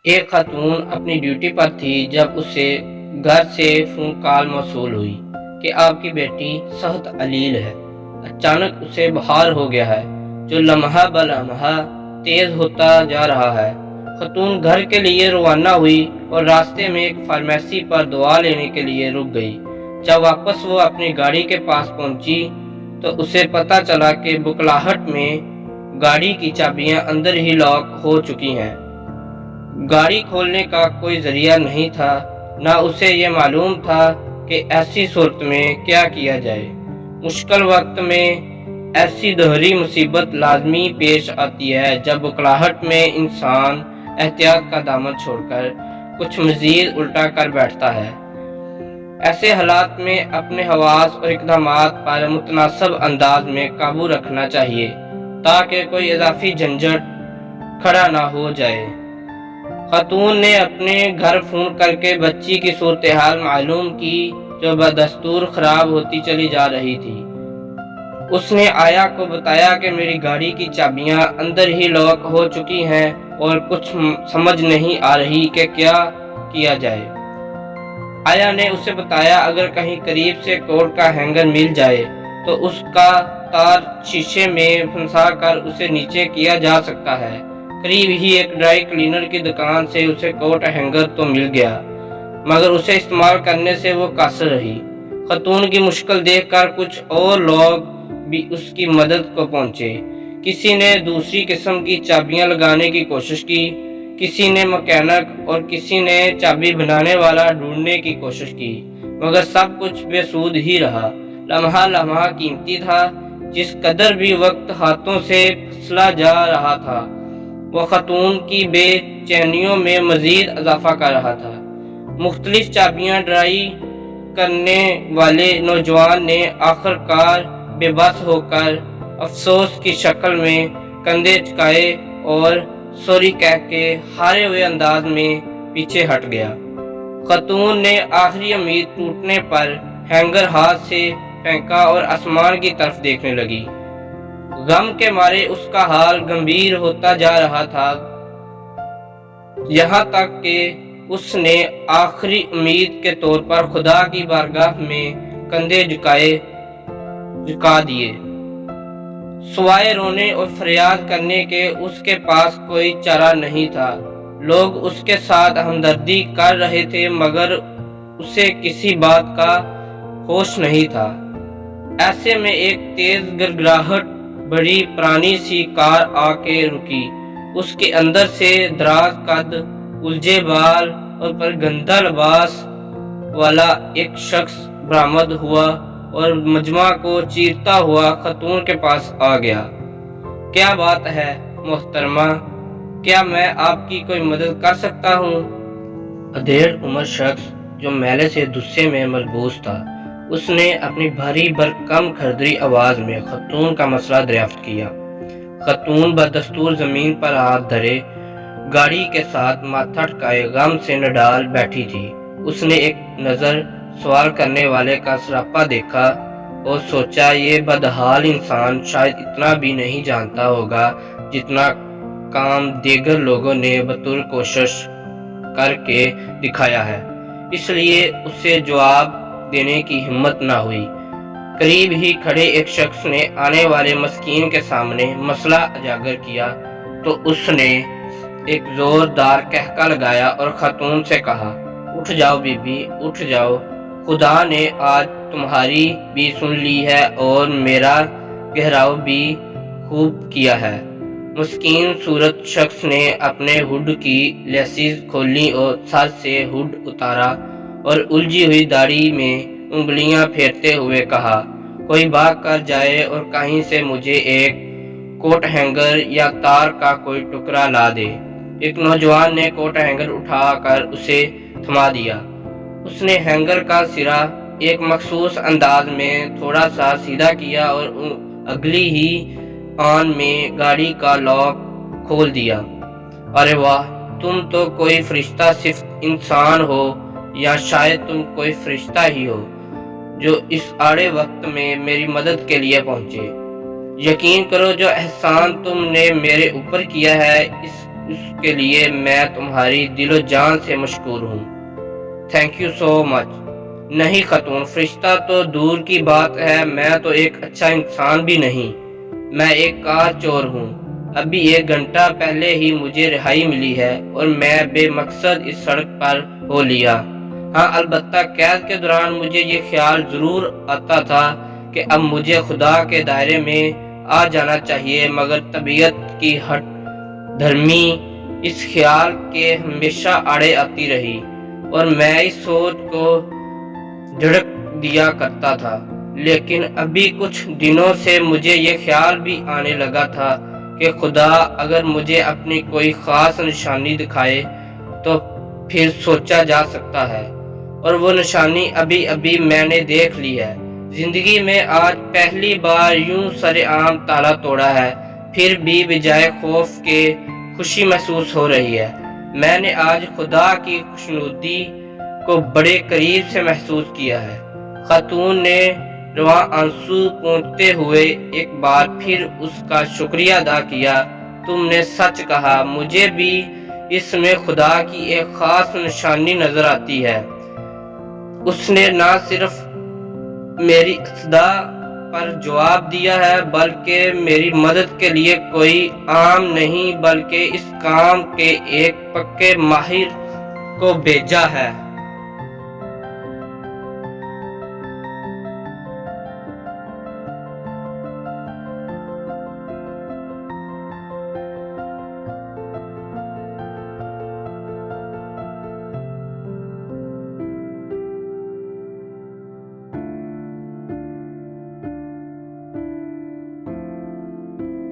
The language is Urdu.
ایک خاتون اپنی ڈیوٹی پر تھی جب اسے گھر سے فون کال موصول ہوئی کہ آپ کی بیٹی صحت علیل ہے۔ اچانک اسے بخار ہو گیا ہے جو لمحہ بہ لمحہ تیز ہوتا جا رہا ہے۔ خاتون گھر کے لیے روانہ ہوئی اور راستے میں ایک فارمیسی پر دوا لینے کے لیے رک گئی۔ جب واپس وہ اپنی گاڑی کے پاس پہنچی تو اسے پتہ چلا کہ بکلاہٹ میں گاڑی کی چابیاں اندر ہی لاک ہو چکی ہیں۔ گاڑی کھولنے کا کوئی ذریعہ نہیں تھا، نہ اسے یہ معلوم تھا کہ ایسی صورت میں کیا کیا جائے۔ مشکل وقت میں ایسی دوہری مصیبت لازمی پیش آتی ہے جب بکلاہٹ میں انسان احتیاط کا دامن چھوڑ کر کچھ مزید الٹا کر بیٹھتا ہے۔ ایسے حالات میں اپنے حواس اور اقدامات پر متناسب انداز میں قابو رکھنا چاہیے تاکہ کوئی اضافی جھنجٹ کھڑا نہ ہو جائے۔ خاتون نے اپنے گھر فون کر کے بچی کی صورتحال معلوم کی جو بدستور خراب ہوتی چلی جا رہی تھی۔ اس نے آیا کو بتایا کہ میری گاڑی کی چابیاں اندر ہی لاک ہو چکی ہیں اور کچھ سمجھ نہیں آ رہی کہ کیا کیا جائے۔ آیا نے اسے بتایا اگر کہیں قریب سے کوٹ کا ہینگر مل جائے تو اس کا تار شیشے میں پھنسا کر اسے نیچے کیا جا سکتا ہے۔ قریب ہی ایک ڈرائی کلینر کی دکان سے اسے کوٹ ہینگر تو مل گیا مگر اسے استعمال کرنے سے وہ قاصر رہی۔ خاتون کی مشکل دیکھ کر کچھ اور لوگ بھی اس کی مدد کو پہنچے۔ کسی نے دوسری قسم کی چابیاں لگانے کی کوشش کی، کسی نے مکینک اور کسی نے چابی بنانے والا ڈھونڈنے کی کوشش کی مگر سب کچھ بے سود ہی رہا۔ لمحہ لمحہ قیمتی تھا۔ جس قدر بھی وقت ہاتھوں سے پھسلا جا رہا تھا وہ خاتون کی بے چینیوں میں مزید اضافہ کر رہا تھا۔ مختلف چابیاں ٹرائی کرنے والے نوجوان نے آخر کار بے بس ہو کر افسوس کی شکل میں کندھے جھکائے اور سوری کہہ کے ہارے ہوئے انداز میں پیچھے ہٹ گیا۔ خاتون نے آخری امید ٹوٹنے پر ہینگر ہاتھ سے پھینکا اور آسمان کی طرف دیکھنے لگی۔ غم کے مارے اس کا حال گمبھیر ہوتا جا رہا تھا، یہاں تک کہ اس نے آخری امید کے طور پر خدا کی بارگاہ میں کندھے جھکا دیے۔ سوائے رونے اور فریاد کرنے کے اس کے پاس کوئی چارہ نہیں تھا۔ لوگ اس کے ساتھ ہمدردی کر رہے تھے مگر اسے کسی بات کا ہوش نہیں تھا۔ ایسے میں ایک تیز گڑگڑاہٹ بڑی پرانی سی کار آ کے رکی۔ اس کے اندر سے دراز قد، الجھے بال اور پر گندہ لباس والا ایک شخص برآمد ہوا اور مجمع کو چیرتا ہوا خاتون کے پاس آ گیا۔ کیا بات ہے محترمہ، کیا میں آپ کی کوئی مدد کر سکتا ہوں؟ ادھیڑ عمر شخص جو میلے سے غصے میں ملبوس تھا، اس نے اپنی بھاری برکم کھردری آواز میں خاتون کا مسئلہ دریافت کیا۔ خاتون بدستور زمین پر ہاتھ دھرے گاڑی کے ساتھ ماتھا ٹکائے غم سے نڈال بیٹھی تھی۔ اس نے ایک نظر سوال کرنے والے کا سراپا دیکھا اور سوچا یہ بدحال انسان شاید اتنا بھی نہیں جانتا ہوگا جتنا کام دیگر لوگوں نے بطور کوشش کر کے دکھایا ہے، اس لیے اسے جواب دینے کی ہمت نہ ہوئی۔ قریب ہی کھڑے ایک شخص نے آنے والے مسکین کے سامنے مسئلہ اجاگر کیا تو اس نے ایک زوردار قہقہ لگایا اور خاتون سے کہا، اٹھ جاؤ بی بی، اٹھ جاؤ، خدا نے آج تمہاری بھی سن لی ہے اور میرا گھیراؤ بھی خوب کیا ہے۔ مسکین صورت شخص نے اپنے ہڈ کی لیسز کھولی اور سر سے ہڈ اتارا اور الجھی ہوئی داڑھی میں انگلیاں پھیرتے ہوئے کہا، کوئی بھاگ کر جائے اور کہیں سے مجھے ایک کوٹ ہینگر یا تار کا کوئی ٹکڑا لا دے۔ ایک نوجوان نے کوٹ ہینگر اٹھا کر اسے تھما دیا۔ اس نے ہینگر کا سرا ایک مخصوص انداز میں تھوڑا سا سیدھا کیا اور اگلی ہی آن میں گاڑی کا لاک کھول دیا۔ ارے واہ، تم تو کوئی فرشتہ صفت انسان ہو، یا شاید تم کوئی فرشتہ ہی ہو جو اس آڑے وقت میں میری مدد کے لیے پہنچے۔ یقین کرو جو احسان تم نے میرے اوپر کیا ہے اس اس کے لیے میں تمہاری دل و جان سے مشکور ہوں۔ تھینک یو سو مچ۔ نہیں خاتون، فرشتہ تو دور کی بات ہے، میں تو ایک اچھا انسان بھی نہیں، میں ایک کار چور ہوں۔ ابھی 1 گھنٹہ پہلے ہی مجھے رہائی ملی ہے اور میں بے مقصد اس سڑک پر ہو لیا۔ ہاں البتہ قید کے دوران مجھے یہ خیال ضرور آتا تھا کہ اب مجھے خدا کے دائرے میں آ جانا چاہیے، مگر طبیعت کی ہٹ دھرمی اس خیال کے ہمیشہ آڑے آتی رہی اور میں اس سوچ کو جھڑک دیا کرتا تھا۔ لیکن ابھی کچھ دنوں سے مجھے یہ خیال بھی آنے لگا تھا کہ خدا اگر مجھے اپنی کوئی خاص نشانی دکھائے تو پھر سوچا جا سکتا ہے، اور وہ نشانی ابھی ابھی میں نے دیکھ لی ہے۔ زندگی میں آج پہلی بار یوں سرعام تالا توڑا ہے، پھر بھی بجائے خوف کے خوشی محسوس ہو رہی ہے۔ میں نے آج خدا کی خوشنودی کو بڑے قریب سے محسوس کیا ہے۔ خاتون نے رواں آنسو پونچھتے ہوئے ایک بار پھر اس کا شکریہ ادا کیا۔ تم نے سچ کہا، مجھے بھی اس میں خدا کی ایک خاص نشانی نظر آتی ہے۔ اس نے نہ صرف میری صدا پر جواب دیا ہے بلکہ میری مدد کے لیے کوئی عام نہیں بلکہ اس کام کے ایک پکے ماہر کو بھیجا ہے۔